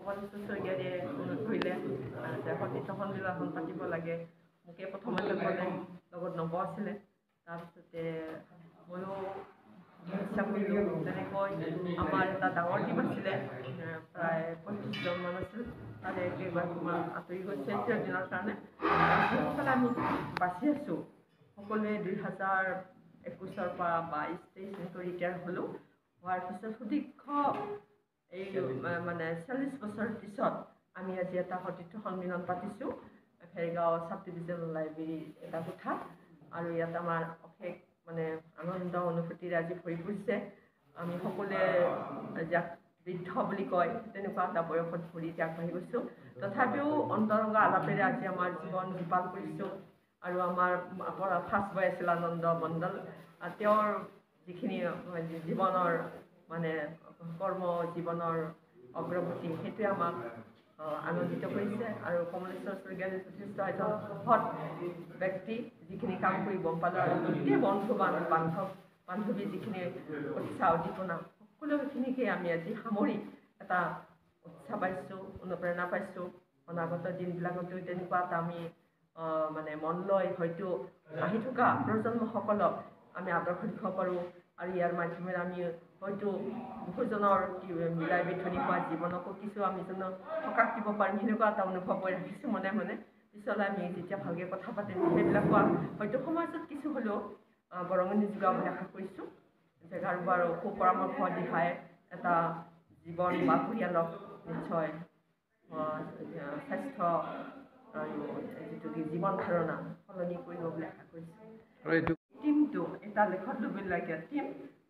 অকণিষ্ঠ শইকীয়াৰীয়ে অনুৰোধ কৰিলে যে সতীৰ্থ সন্মিলন পাতিব লাগে। মোকে প্ৰথমতে ক'লে, লগত নব আছিলে। তাৰপিছতে ময়ো ইচ্ছা কৰিলোঁ। তেনেকৈ আমাৰ এটা ডাঙৰ টিম আছিলে, প্ৰায় 25জনমান আছিল। তাৰে কেইগৰাকীমান আঁতৰি গৈছে এতিয়া দিনৰ কাৰণে। সেইসকলে আমি বাচি আছোঁ। সকলোৱে 2021 পৰা 22-23 এনেকৈ ৰিটায়াৰ হ'লোঁ। হোৱাৰ পিছত সুদীৰ্ঘ এই 40 বছৰ পিছত আমি আজি এটা সতীৰ্থ সন্মিলন পাতিছোঁ ফেৰগাঁও চাব ডিভিজনেল লাইব্ৰেৰী এটা কোঠাত। আৰু ইয়াত আমাৰ অশেষ আনন্দ অনুভূতিৰে আজি ভৰি পৰিছে। আমি সকলোৱে যাক বৃদ্ধ বুলি কয় তেনেকুৱা এটা বয়সত ভৰি আগবাঢ়ি গৈছোঁ। তথাপিও অন্তৰংগ আলাপেৰে আজি আমাৰ জীৱন জীপাল কৰিছোঁ। আৰু আমাৰ ফাৰ্ষ্ট বয় আছিল আনন্দ মণ্ডল। তেওঁৰ যিখিনি জীৱনৰ কৰ্ম জীৱনৰ অগ্ৰগতি সেইটোৱে আমাক আনন্দিত কৰিছে। আৰু কমলেশ্বৰ শইকীয়াৰী যথেষ্ট এজন সৎ ব্যক্তি, যিখিনি কাম কৰি গম পালোঁ। আৰু গোটেই বান্ধৱী যিখিনি উৎসাহ উদ্দীপনা সকলোখিনিকে আমি আজি সামৰি এটা উৎসাহ পাইছোঁ, অনুপ্ৰেৰণা পাইছোঁ। অনাগত দিনবিলাকতো তেনেকুৱা এটা আমি মন লৈ হয়তো আহি থকা প্ৰজন্মসকলক আমি আদৰ্শ দেখুৱাব পাৰোঁ। আৰু ইয়াৰ মাধ্যমেৰে আমি হয়তো বহুজনৰ মিলাই বেথনি হোৱা জীৱনকো কিছু আমি সকাহ দিব পাৰিম, সেনেকুৱা এটা অনুভৱ হৈ ৰাখিছোঁ মনে মনে। পিছলৈ আমি যেতিয়া ভালকৈ কথা পাতিম সেইবিলাক হয়তো সমাজত কিছু হ'লেও বৰঙণি যোগাব বুলি আশা কৰিছোঁ। যে কাৰোবাৰ সুপৰামৰ্শ দিহাই এটা জীৱন বা পৰিয়ালক নিশ্চয় স্বাস্থ্য আৰু যিটো কি জীৱন ধাৰণা সলনি কৰিব বুলি আশা কৰিছোঁ। টিমটো এটা লেখত ল'বলগীয়া টিম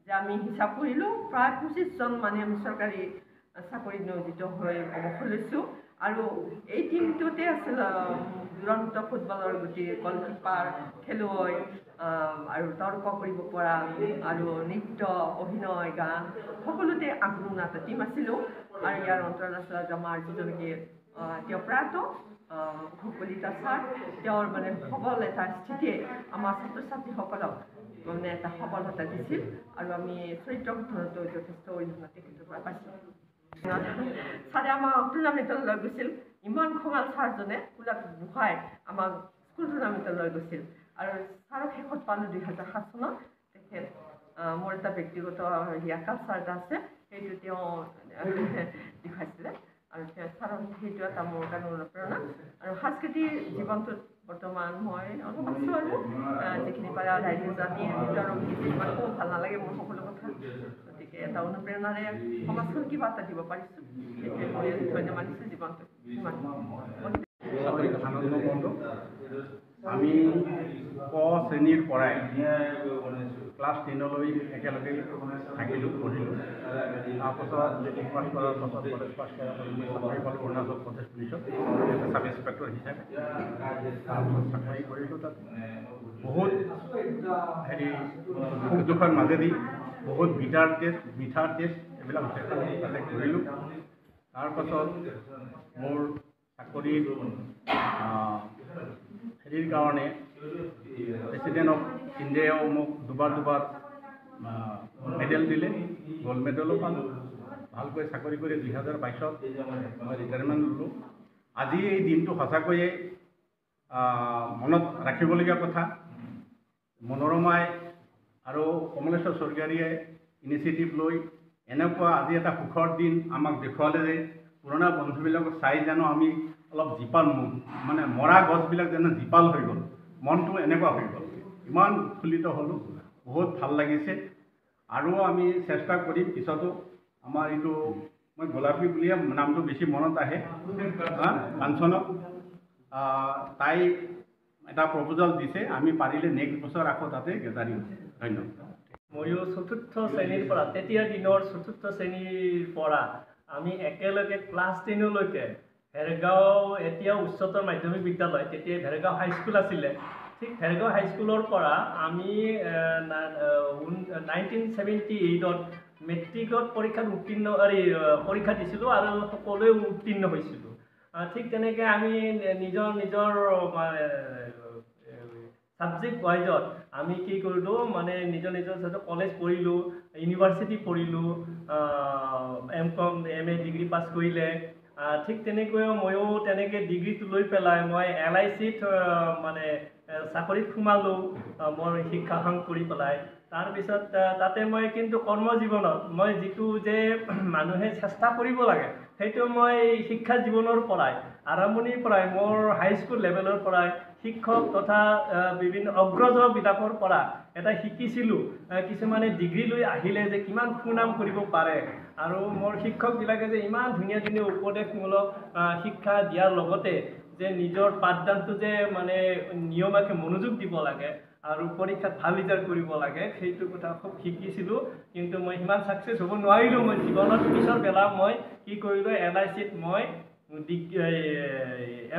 যে আমি হিচাপ কৰিলোঁ প্ৰায় 25জন আমি চৰকাৰী চাকৰি নিয়োজিত হৈ অৱসৰ লৈছোঁ। আৰু এই টিমটোতে আছিল দুৰন্ত ফুটবলৰ গোটেই গলকিপাৰ, খেলুৱৈ আৰু তৰ্ক কৰিব পৰা আৰু নৃত্য, অভিনয়, গান সকলোতে আগৰণুৱা এটা টিম আছিলোঁ। আৰু ইয়াৰ অন্তৰত আছিল আমাৰ যিজন নেকি তেওঁ প্ৰয়াত কলিতা ছাৰ। তেওঁৰ সবল এটা স্থিতিয়ে আমাৰ ছাত্ৰ ছাত্ৰীসকলক এটা সবলতা দিছিল। আৰু আমি চৰিত্ৰ গঠনতো যথেষ্ট অৰিহণা তেখেতৰ পৰা পাইছোঁ। ছাৰে আমাক টুৰ্ণামেণ্টত লৈ গৈছিল। ইমান খঙাল ছাৰজনে কোলাত বহাই আমাক স্কুল টুৰ্ণামেণ্টত লৈ গৈছিল। আৰু ছাৰক শেষত পালোঁ 2007 চনত। তেখেত মোৰ এটা ব্যক্তিগত কালচাৰ এটা আছে, সেইটো তেওঁ দেখুৱাইছিলে। আৰু ছাৰৰ সেইটো এটা মোৰ কাৰণে অনুপ্ৰেৰণা। আৰু সাংস্কৃতিক জীৱনটোত বৰ্তমান মই অলপ আছোঁ। আৰু যিখিনি পাৰে ৰাইজে জানি আৰু ইমান খুব ভাল নালাগে মোৰ সকলো কথা। গতিকে এটা অনুপ্ৰেৰণাৰে সমাজখন কিবা এটা দিব পাৰিছোঁ, সেইটোৱে মই ধন্য মানিছোঁ জীৱনটোত। আমি ক শ্ৰেণীৰ পৰাই ক্লাছ 10লৈ একেলগে থাকিলোঁ, পঢ়িলোঁ। তাৰপাছত মেট্ৰিক পাছ কৰাৰ পাছত কলেজ পাছ কৰাৰ পাছত মই চাকৰি পালোঁ অৰুণাচল প্ৰদেশ পুলিচত চাব ইন্সপেক্টৰ হিচাপে। তাৰপাছত চাকৰি কৰিলোঁ। তাত বহুত সুখ দুখৰ মাজেদি বহুত মিঠাৰ টেষ্ট এইবিলাক তাতে কৰিলোঁ। তাৰপাছত মোৰ চাকৰিৰ কাৰণে প্ৰেচিডেণ্ট অফ ইণ্ডিয়াও মোক দুবাৰ মেডেল দিলে, গ'ল্ড মেডেলো পালোঁ। ভালকৈ চাকৰি কৰি 2022ত মই ৰিটায়াৰমেণ্ট ল'লোঁ। আজি এই দিনটো সঁচাকৈয়ে মনত ৰাখিবলগীয়া কথা। মনোৰমাই আৰু কমলেশ্বৰ শইকীয়াৰীয়ে ইনিচিয়েটিভ লৈ এনেকুৱা আজি এটা সুখৰ দিন আমাক দেখুৱালে যে পুৰণা বন্ধুবিলাকক চাই জানো আমি অলপ জীপাল মৰা গছবিলাক যেনে জীপাল হৈ গ'ল, মনটো এনেকুৱা হৈ গ'ল। ইমান উৎফুল্লিত হ'লোঁ, বহুত ভাল লাগিছে। আৰু আমি চেষ্টা কৰিম পিছতো। আমাৰ এইটো মই গোলাপী বুলিয়ে নামটো বেছি মনত আহে, কাঞ্চনক। তাই এটা প্ৰপ'জাল দিছে, আমি পাৰিলে নেক্সট বছৰ আকৌ তাতে গেদাৰিং। ধন্যবাদ। ময়ো চতুৰ্থ শ্ৰেণীৰ পৰা, তেতিয়াৰ দিনৰ চতুৰ্থ শ্ৰেণীৰ পৰা আমি একেলগে ক্লাছ 10লৈকে ভেৰগাঁও এতিয়াও উচ্চতৰ মাধ্যমিক বিদ্যালয়, তেতিয়া ভেৰগাঁও হাইস্কুল আছিলে। ঠিক ভেৰগাঁও হাইস্কুলৰ পৰা আমি 1978ত মেট্ৰিকত পৰীক্ষা দিছিলোঁ আৰু সকলোৱে উত্তীৰ্ণ হৈছিলোঁ। ঠিক তেনেকৈ আমি নিজৰ ছাবজেক্ট ৱাইজত আমি কি কৰিলোঁ, নিজৰ কলেজ পঢ়িলোঁ, ইউনিভাৰ্চিটি পঢ়িলোঁ, MCom MA ডিগ্ৰী পাছ কৰিলে। ঠিক তেনেকৈও ময়ো তেনেকৈ ডিগ্ৰীটো লৈ পেলাই মই LICত মানে চাকৰিত সোমালোঁ মোৰ শিক্ষাখন কৰি পেলাই। তাৰপিছত তাতে মই কিন্তু কৰ্মজীৱনত মই যিটো যে মানুহে চেষ্টা কৰিব লাগে সেইটো মই শিক্ষা জীৱনৰ পৰাই আৰম্ভণিৰ পৰাই মোৰ হাইস্কুল লেভেলৰ পৰাই শিক্ষক তথা বিভিন্ন অগ্ৰজবিলাকৰ পৰা এটা শিকিছিলোঁ। কিছুমানে ডিগ্ৰী লৈ আহিলে যে কিমান সুনাম কৰিব পাৰে আৰু মোৰ শিক্ষকবিলাকে যে ইমান ধুনীয়া ধুনীয়া উপদেশমূলক শিক্ষা দিয়াৰ লগতে যে নিজৰ পাঠদানটো যে মানে নিয়মীয়াকৈ মনোযোগ দিব লাগে আৰু পৰীক্ষাত ভাল ৰিজাল্ট কৰিব লাগে সেইটো কথা খুব শিকিছিলোঁ। কিন্তু মই সিমান ছাকচেছ হ'ব নোৱাৰিলোঁ। মই জীৱনত পিছৰ বেলা মই কি কৰিলোঁ LICত মই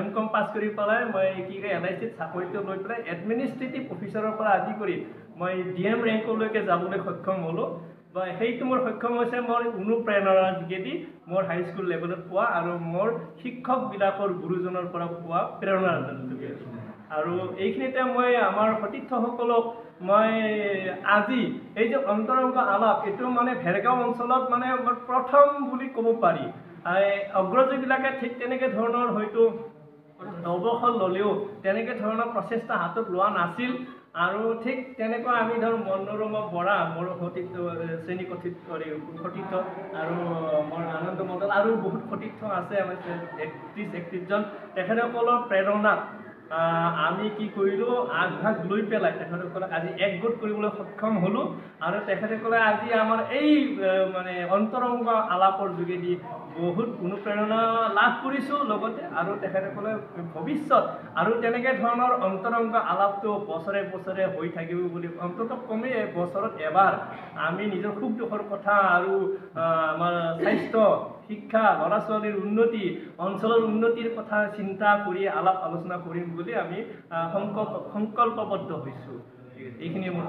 M.Com পাছ কৰি পেলাই মই কি কয় LICত চাকৰিটো লৈ পেলাই এডমিনিষ্ট্ৰেটিভ অফিচাৰৰ পৰা আদি কৰি মই DM ৰেংকলৈকে যাবলৈ সক্ষম হ'লোঁ। বা সেইটো মোৰ সক্ষম হৈছে মোৰ অনুপ্ৰেৰণাৰ যোগেদি মোৰ হাইস্কুল লেভেলত পোৱা আৰু মোৰ শিক্ষকবিলাকৰ গুৰুজনৰ পৰা পোৱা প্ৰেৰণাৰ যোগেদি। আৰু এইখিনিতে মই আমাৰ সতীৰ্থসকলক মই আজি এই যে অন্তৰংগ আলাপ এইটো মানে ভেৰগাঁও অঞ্চলত মানে প্ৰথম বুলি ক'ব পাৰি। অগ্ৰজবিলাকে ঠিক তেনেকৈ ধৰণৰ হয়তো অৱসৰ ল'লেও তেনেকৈ ধৰণৰ প্ৰচেষ্টা হাতত লোৱা নাছিল। আৰু ঠিক তেনেকুৱা আমি ধৰক মনোৰমা বৰা মোৰ সতীৰ্থ শ্ৰেণী সতীৰ্থ আৰু মোৰ আনন্দ মণ্ডল আৰু বহুত সতীৰ্থ আছে আমাৰ 31জন। তেখেতসকলৰ প্ৰেৰণাত আমি কি কৰিলোঁ আগভাগ লৈ পেলাই তেখেতসকলক আজি একগোট কৰিবলৈ সক্ষম হ'লোঁ। আৰু তেখেতসকলে আজি আমাৰ এই মানে অন্তৰংগ আলাপৰ যোগেদি বহুত অনুপ্ৰেৰণা লাভ কৰিছোঁ লগতে আৰু তেখেতসকলে ভৱিষ্যত আৰু তেনেকৈ ধৰণৰ অন্তৰংগ আলাপটো বছৰে বছৰে হৈ থাকিব বুলি অন্ততঃ কমেই বছৰত এবাৰ আমি নিজৰ সুখ দুখৰ কথা আৰু আমাৰ স্বাস্থ্য শিক্ষা ল'ৰা ছোৱালীৰ উন্নতি অঞ্চলৰ উন্নতিৰ কথা চিন্তা কৰি আলাপ আলোচনা কৰিম বুলি আমি সংকল্পবদ্ধ হৈছোঁ। এইখিনিয়ে মোৰ